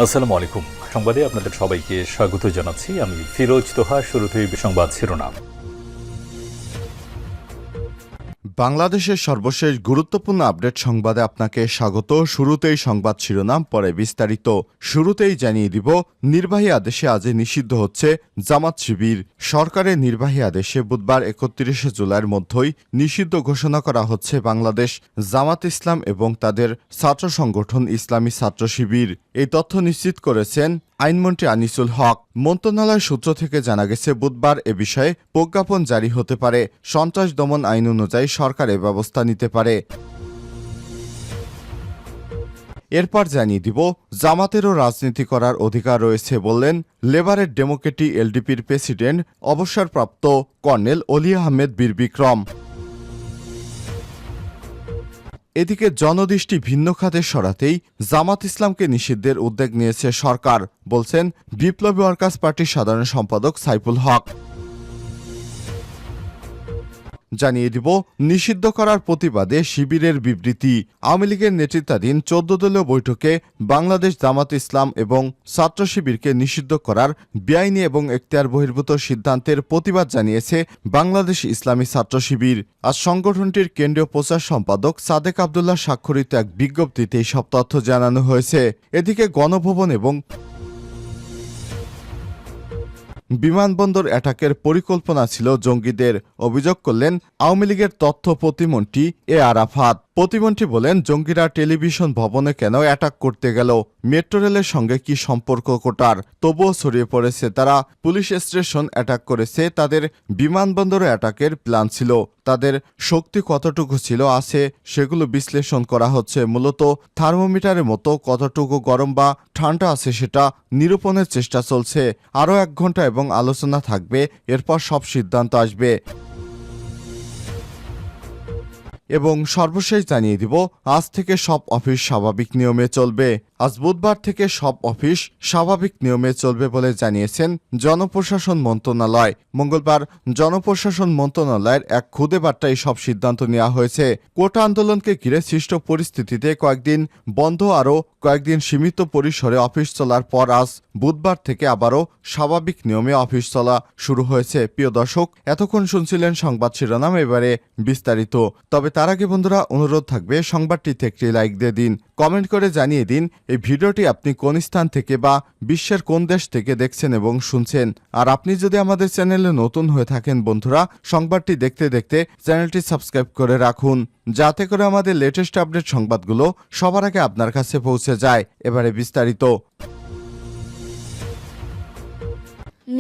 আসসালামু আলাইকুম। সংবাদে আপনাদের সবাইকে স্বাগত জানাচ্ছি। আমি ফিরোজ তোহা। শুরুতেই সংবাদ শিরোনাম। বাংলাদেশের সর্বশেষ গুরুত্বপূর্ণ আপডেট সংবাদে আপনাকে স্বাগত। শুরুতেই সংবাদ শিরোনাম, পরে বিস্তারিত। শুরুতেই জানিয়ে দিব, নির্বাহী আদেশে আজ নিষিদ্ধ হচ্ছে জামাত শিবির। সরকারের নির্বাহী আদেশে বুধবার ৩১ জুলাইয়ের মধ্যেই নিষিদ্ধ ঘোষণা করা হচ্ছে বাংলাদেশ জামাত ইসলাম এবং তাদের ছাত্র সংগঠন ইসলামী ছাত্র শিবির। এই তথ্য নিশ্চিত করেছেন আইনমন্ত্রী আনিসুল হক। মন্ত্রণালয় সূত্র থেকে জানা গেছে, বুধবার এ বিষয়ে প্রজ্ঞাপন জারি হতে পারে। সন্ত্রাস দমন আইন অনুযায়ী সরকার এ ব্যবস্থা নিতে পারে। এরপর জানিয়ে দিব, জামাতেরও রাজনীতি করার অধিকার রয়েছে বললেন লেবারের ডেমোক্রেটিক এলডিপির প্রেসিডেন্ট অবসরপ্রাপ্ত কর্নেল অলি আহমেদ বীর বিক্রম। এদিকে জনদৃষ্টি ভিন্ন খাতে সরাতেই জামাত ইসলামকে নিষিদ্ধের উদ্যোগ নিয়েছে সরকার, বলছেন বিপ্লবী ওয়ার্কার্স পার্টির সাধারণ সম্পাদক সাইফুল হক। জানিয়ে দিব, নিষিদ্ধ করার প্রতিবাদে শিবিরের বিবৃতি। আওয়ামী লীগের নেতৃত্বাধীন ১৪ দলীয় বৈঠকে বাংলাদেশ জামাত ইসলাম এবং ছাত্র শিবিরকে নিষিদ্ধ করার বেআইনি এবং এখতিয়ার বহির্ভূত সিদ্ধান্তের প্রতিবাদ জানিয়েছে বাংলাদেশ ইসলামী ছাত্র শিবির। আজ সংগঠনটির কেন্দ্রীয় প্রচার সম্পাদক সাদেক আবদুল্লাহ স্বাক্ষরিত এক বিজ্ঞপ্তিতে এই সব তথ্য জানানো হয়েছে। এদিকে গণভবন এবং বিমানবন্দর অ্যাটাকের পরিকল্পনা ছিল জঙ্গিদের, অভিযোগ করলেন আওয়ামী লীগের তথ্য প্রতিমন্ত্রী এ আরাফাত। প্রতিমন্ত্রী বলেন, জঙ্গিরা টেলিভিশন ভবনে কেন অ্যাটাক করতে গেল, মেট্রো রেলের সঙ্গে কি সম্পর্ক কোটার? তবুও ছড়িয়ে পড়েছে তারা পুলিশ স্টেশন অ্যাটাক করেছে, তাদের বিমানবন্দরে অ্যাটাকের প্ল্যান ছিল। তাদের শক্তি কতটুকু ছিল আছে সেগুলো বিশ্লেষণ করা হচ্ছে। মূলত থার্মোমিটারের মতো কতটুকু গরম বা ঠান্ডা আছে সেটা নিরূপণের চেষ্টা চলছে। আরও ১ ঘন্টা এবং আলোচনা থাকবে, এরপর সব সিদ্ধান্ত আসবে। এবং সর্বশেষ জানিয়ে দিব, আজ থেকে সব অফিস স্বাভাবিক নিয়মে চলবে। আজ বুধবার থেকে সব অফিস স্বাভাবিক নিয়মে চলবে বলে জানিয়েছেন জনপ্রশাসন মন্ত্রণালয়। মঙ্গলবার জনপ্রশাসন মন্ত্রণালয়ের এক খুদে বার্তায় সব সিদ্ধান্ত নেওয়া হয়েছে। কোটা আন্দোলনকে ঘিরে সৃষ্ট পরিস্থিতিতে কয়েকদিন বন্ধ, আরও কয়েকদিন সীমিত পরিসরে অফিস চলার পর আজ বুধবার থেকে আবারও স্বাভাবিক নিয়মে অফিস চলা শুরু হয়েছে। প্রিয় দর্শক, এতক্ষণ শুনছিলেন সংবাদ শিরোনাম, এবারে বিস্তারিত। তবে তার আগে বন্ধুরা, অনুরোধ থাকবে সংবাদটিতে একটি লাইক দিয়ে দিন, কমেন্ট করে জানিয়ে দিন এই ভিডিওটি আপনি কোন স্থান থেকে বা বিশ্বের কোন দেশ থেকে দেখছেন এবং শুনছেন। আর আপনি যদি আমাদের চ্যানেলে নতুন হয়ে থাকেন বন্ধুরা, সংবাদটি দেখতে দেখতে চ্যানেলটি সাবস্ক্রাইব করে রাখুন, যাতে করে আমাদের লেটেস্ট আপডেট সংবাদগুলো সবার আগে আপনার কাছে পৌঁছে যায়। এবারে বিস্তারিত।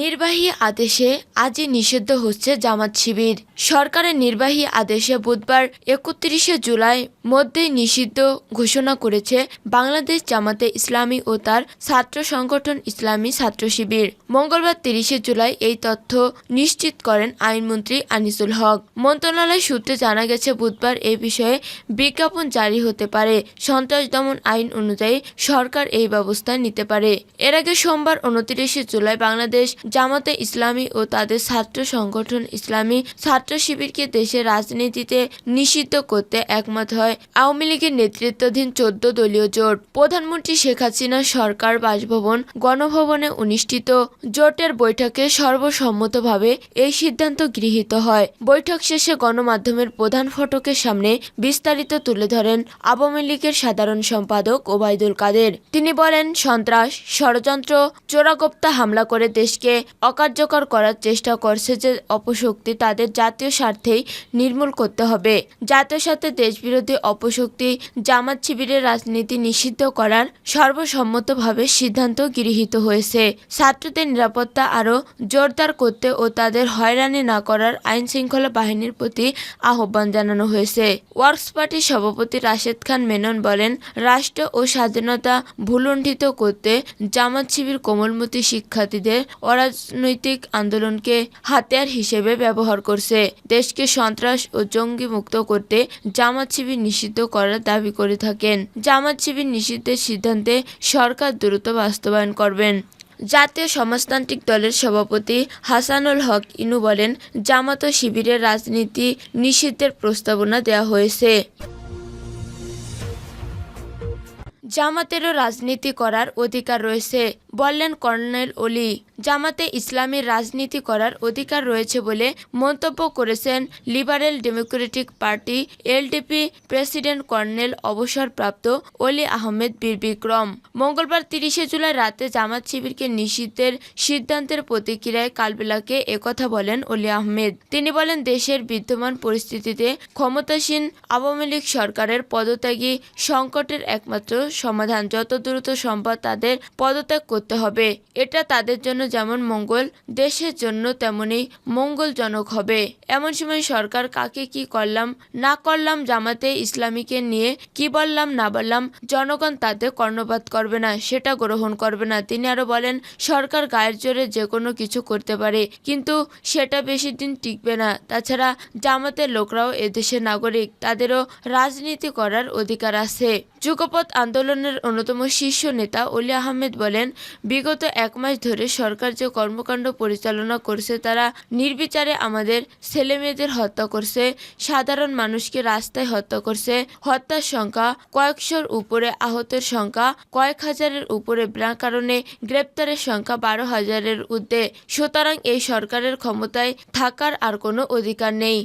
নির্বাহী আদেশে আজই নিষিদ্ধ হচ্ছে জামাত শিবির। সরকারের নির্বাহী আদেশে বুধবার ৩১ জুলাই মধ্যেই নিষিদ্ধ ঘোষণা করেছে বাংলাদেশ জামাতে ইসলামী ও তার ছাত্র সংগঠন ইসলামী ছাত্র শিবির। মঙ্গলবার ৩০ জুলাই এই তথ্য নিশ্চিত করেন আইনমন্ত্রী আনিসুল হক। মন্ত্রণালয় সূত্রে জানা গেছে, বুধবার এ বিষয়ে বিজ্ঞাপন জারি হতে পারে। সন্ত্রাস দমন আইন অনুযায়ী সরকার এই ব্যবস্থা নিতে পারে। এর আগে সোমবার ২৯ জুলাই বাংলাদেশ জামাতে ইসলামী ও তাদের ছাত্র সংগঠন ইসলামী ছাত্র শিবিরকে দেশের রাজনীতিতে নিষিদ্ধ করতে একমত হয় আওয়ামী লীগের নেতৃত্বাধীন ১৪ দলীয় জোট। প্রধানমন্ত্রী শেখ হাসিনার সরকার বাসভবন গণভবনে অনুষ্ঠিত জোটের বৈঠকে সর্বসম্মতভাবে এই সিদ্ধান্ত গৃহীত হয়। বৈঠক শেষে গণমাধ্যমের প্রধান ফটকের সামনে বিস্তারিত তুলে ধরেন আওয়ামী লীগের সাধারণ সম্পাদক ওবায়দুল কাদের। তিনি বলেন, সন্ত্রাস, ষড়যন্ত্র, চোরাগোপ্তা হামলা করে দেশকে অকার্যকর করার চেষ্টা করছে যে অপশক্তি, তাদের জাতীয় স্বার্থেই নির্মূল করতে হবে। জাতীয় স্বার্থে দেশবিরোধী অপশক্তি জামাত শিবিরের রাজনীতি নিষিদ্ধ করার সর্বসম্মতভাবে সিদ্ধান্ত গৃহীত হয়েছে। ছাত্রদের নিরাপত্তা আরও জোরদার করতে ও তাদের হয়রানি না করার আইন শৃঙ্খলা বাহিনীর প্রতি আহ্বান জানানো হয়েছে। ওয়ার্কস পার্টির সভাপতি রাশেদ খান মেনন বলেন, রাষ্ট্র ও স্বাধীনতা ভুলুণ্ঠিত করতে জামাত শিবির কোমলমতি শিক্ষার্থীদের অরাজনৈতিক আন্দোলনকে হাতিয়ার হিসেবে ব্যবহার করছে। দেশকে সন্ত্রাস ও জঙ্গি মুক্ত করতে জামাত শিবির নিষিদ্ধ করার দাবি করে থাকেন। জামাত শিবির নিষিদ্ধের সিদ্ধান্তে সরকার দ্রুত বাস্তবায়ন করবেন। জাতীয় সমাজতান্ত্রিক দলের সভাপতি হাসানুল হক ইনু বলেন, জামাত ও শিবিরের রাজনীতি নিষিদ্ধের প্রস্তাবনা দেওয়া হয়েছে। জামাতেরও রাজনীতি করার অধিকার রয়েছে, বললেন কর্নেল ওলি। জামাতে ইসলামীর রাজনীতি করার অধিকার রয়েছে বলে মন্তব্য করেছেন liberal Democratic party LDP president colonel অবসরপ্রাপ্ত ওলি আহমেদ বীর বিক্রম। মঙ্গলবার 30শে জুলাই রাতে জামাত শিবিরকে নিষিদ্ধের সিদ্ধান্তের প্রতিক্রিয়ায় কালবেলাকে একথা বলেন ওলি আহমেদ। তিনি বলেন, দেশের বিদ্যমান পরিস্থিতিতে ক্ষমতাসীন আওয়ামী লীগ সরকারের পদত্যাগী সংকটের একমাত্র সমাধান। যত দ্রুত সম্ভব তাদের পদত্যাগ করতে হবে। এটা তাদের জন্য যেমন মঙ্গল, দেশের জন্য তেমনি মঙ্গলজনক হবে। এমন সময় সরকার কাকে কি করলাম না করলাম, জামাতে ইসলামীকে নিয়ে কি বললাম না বললাম, জনগণ তাতে কর্ণপাত করবে না, সেটা গ্রহণ করবে না। তিনি আরো বলেন, সরকার গায়ের জোরে যে কোনো কিছু করতে পারে, কিন্তু সেটা বেশি দিন টিকবে না। তাছাড়া জামাতের লোকরাও এদেশের নাগরিক, তাদেরও রাজনীতি করার অধিকার আছে। যুগপৎ আন্দোলনের অন্যতম শীর্ষ নেতা ওলি আহমেদ বলেন, বিগত 1 মাস ধরে সরকার যে কর্মকাণ্ড পরিচালনা করছে, তারা নির্বিচারে আমাদের ছেলেমেয়েদের হত্যা করছে, সাধারণ মানুষকে রাস্তায় হত্যা করছে। হত্যার সংখ্যা কয়েকশোর উপরে, আহতের সংখ্যা কয়েক হাজারের উপরে, বিনা কারণে গ্রেপ্তারের সংখ্যা 12,000-এর ঊর্ধ্বে। সুতরাং এই সরকারের ক্ষমতায় থাকার আর কোনো অধিকার নেই।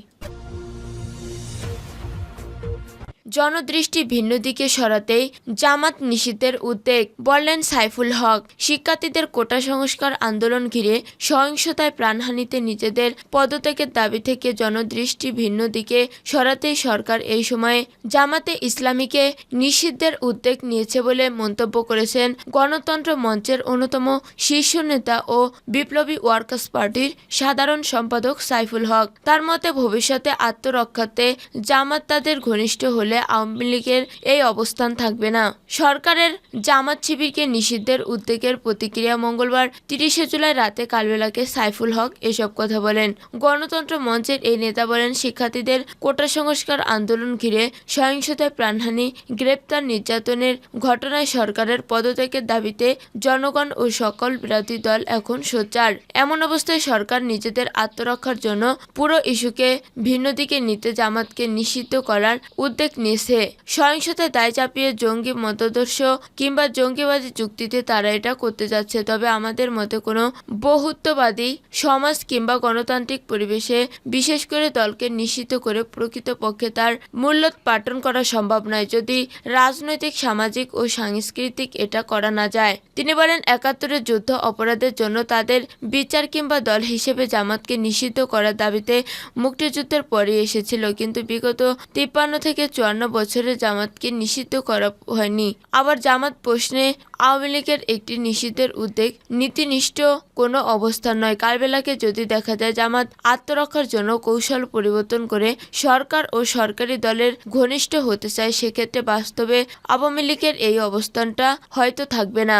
জনদৃষ্টি ভিন্ন দিকে সরাতেই জামাত নিষিদ্ধের উদ্বেগ, বললেন সাইফুল হক। শিক্ষার্থীদের কোটা সংস্কার আন্দোলন ঘিরে সহিংসতায় প্রাণহানিতে নিজেদের পদত্যাগের দাবি থেকে জনদৃষ্টি ভিন্ন দিকে সরাতেই সরকার এই সময়ে জামাতে ইসলামীকে নিষিদ্ধের উদ্যোগ নিয়েছে বলে মন্তব্য করেছেন গণতন্ত্র মঞ্চের অন্যতম শীর্ষ নেতা ও বিপ্লবী ওয়ার্কার্স পার্টির সাধারণ সম্পাদক সাইফুল হক। তার মতে, ভবিষ্যতে আত্মরক্ষার্থে জামাত তাদের ঘনিষ্ঠ হলে আওয়ামী লীগের এই অবস্থান থাকবে না। সরকারের জামাত শিবিরকে নিষিদ্ধের উদ্যোগের প্রতিক্রিয়া মঙ্গলবার 30শে জুলাই রাতে কালবেলাকে সাইফুল হক এসব কথা বলেন। গণতন্ত্র মঞ্চের এই নেতা বলেন, শিক্ষার্থীদের কোটা সংস্কার আন্দোলন ঘিরে সহিংসতায় প্রাণহানি, গ্রেপ্তার, নির্যাতনের ঘটনায় সরকারের পদত্যাগের দাবিতে জনগণ ও সকল বিরোধী দল এখন সোচ্চার। এমন অবস্থায় সরকার নিজেদের আত্মরক্ষার জন্য পুরো ইস্যুকে ভিন্ন দিকে নিতে জামাতকে নিষিদ্ধ করার উদ্যোগ নিয়েছে। সহিংসতায় দায় চাপিয়ে জঙ্গি মতাদর্শ কিংবা জঙ্গিবাদী যুক্তিতে তারা এটা করতে যাচ্ছে। তবে আমাদের মতে কোনো বহুত্ববাদী সমাজ কিংবা গণতান্ত্রিক পরিবেশে বিশেষ করে দলকে নিষিদ্ধ করে প্রকৃতপক্ষে তার মূল্যোৎপাটন করা সম্ভব নয়, যদি রাজনৈতিক, সামাজিক ও সাংস্কৃতিক এটা করা না যায়। তিনি বলেন, 71-এর যুদ্ধ অপরাধের জন্য তাদের বিচার কিংবা দল হিসেবে জামাতকে নিষিদ্ধ করার দাবিতে মুক্তিযুদ্ধের পরে এসেছিল, কিন্তু বিগত 53 থেকে 54 বছরে জামাতকে নিষিদ্ধ করা হয়নি। আবার জামাত প্রশ্নে আওয়ামী লীগের একটি নিষিদ্ধের উদ্যোগ নীতিনিষ্ঠ কোনো অবস্থান নয়। কালবেলাকে যদি দেখা যায় জামাত আত্মরক্ষার জন্য কৌশল পরিবর্তন করে সরকার ও সরকারি দলের ঘনিষ্ঠ হতে চায়, সেক্ষেত্রে বাস্তবে আওয়ামী লীগের এই অবস্থানটা হয়তো থাকবে না।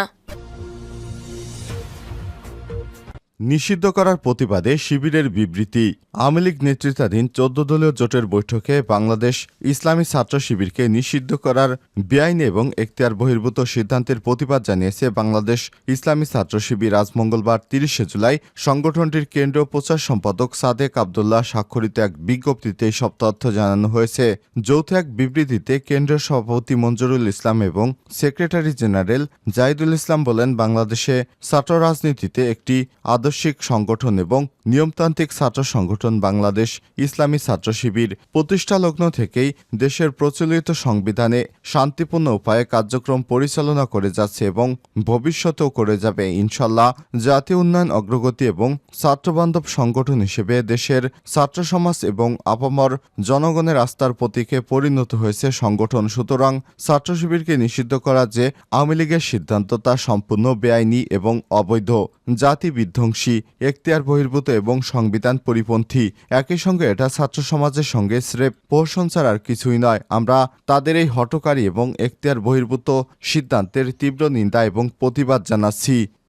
নিষিদ্ধ করার প্রতিবাদে শিবিরের বিবৃতি। আওয়ামী লীগ নেতৃত্বাধীন 14 দলীয় জোটের বৈঠকে বাংলাদেশ ইসলামী ছাত্র শিবিরকে নিষিদ্ধ করার বেআইনি এবং এখতিয়ার বহির্ভূত সিদ্ধান্তের প্রতিবাদ জানিয়েছে বাংলাদেশ ইসলামী ছাত্র শিবির। আজ মঙ্গলবার 30শে জুলাই সংগঠনটির কেন্দ্রীয় প্রচার সম্পাদক সাদেক আবদুল্লাহ স্বাক্ষরিত এক বিজ্ঞপ্তিতে এসব তথ্য জানানো হয়েছে। যৌথ এক বিবৃতিতে কেন্দ্রীয় সভাপতি মঞ্জুরুল ইসলাম এবং সেক্রেটারি জেনারেল জাহিদুল ইসলাম বলেন, বাংলাদেশে ছাত্র রাজনীতিতে একটি আদর্শিক সংগঠন এবং নিয়মতান্ত্রিক ছাত্র সংগঠন বাংলাদেশ ইসলামী ছাত্র শিবির প্রতিষ্ঠালগ্ন থেকেই দেশের প্রচলিত সংবিধানে শান্তিপূর্ণ উপায়ে কার্যক্রম পরিচালনা করে যাচ্ছে এবং ভবিষ্যতেও করে যাবে ইনশাল্লাহ। জাতীয় উন্নয়ন, অগ্রগতি এবং ছাত্রবান্ধব সংগঠন হিসেবে দেশের ছাত্র সমাজ এবং আপামর জনগণের আস্থার প্রতীকে পরিণত হয়েছে সংগঠন। সুতরাং ছাত্র শিবিরকে নিষিদ্ধ করা যে আওয়ামী লীগের সিদ্ধান্ত তা সম্পূর্ণ বেআইনি এবং অবৈধ, জাতি বিধ্বংসী, এখতিয়ার বহির্ভূত এবং সংবিধান পরিপন্থী। একই সঙ্গে এটা ছাত্র সমাজের সঙ্গে স্রেফ প্রহসন ছাড়া আর কিছুই নয়। আমরা তাদের এই হঠকারী এবং এখতিয়ার বহির্ভূত সিদ্ধান্তের তীব্র নিন্দা এবং প্রতিবাদ জানাচ্ছি।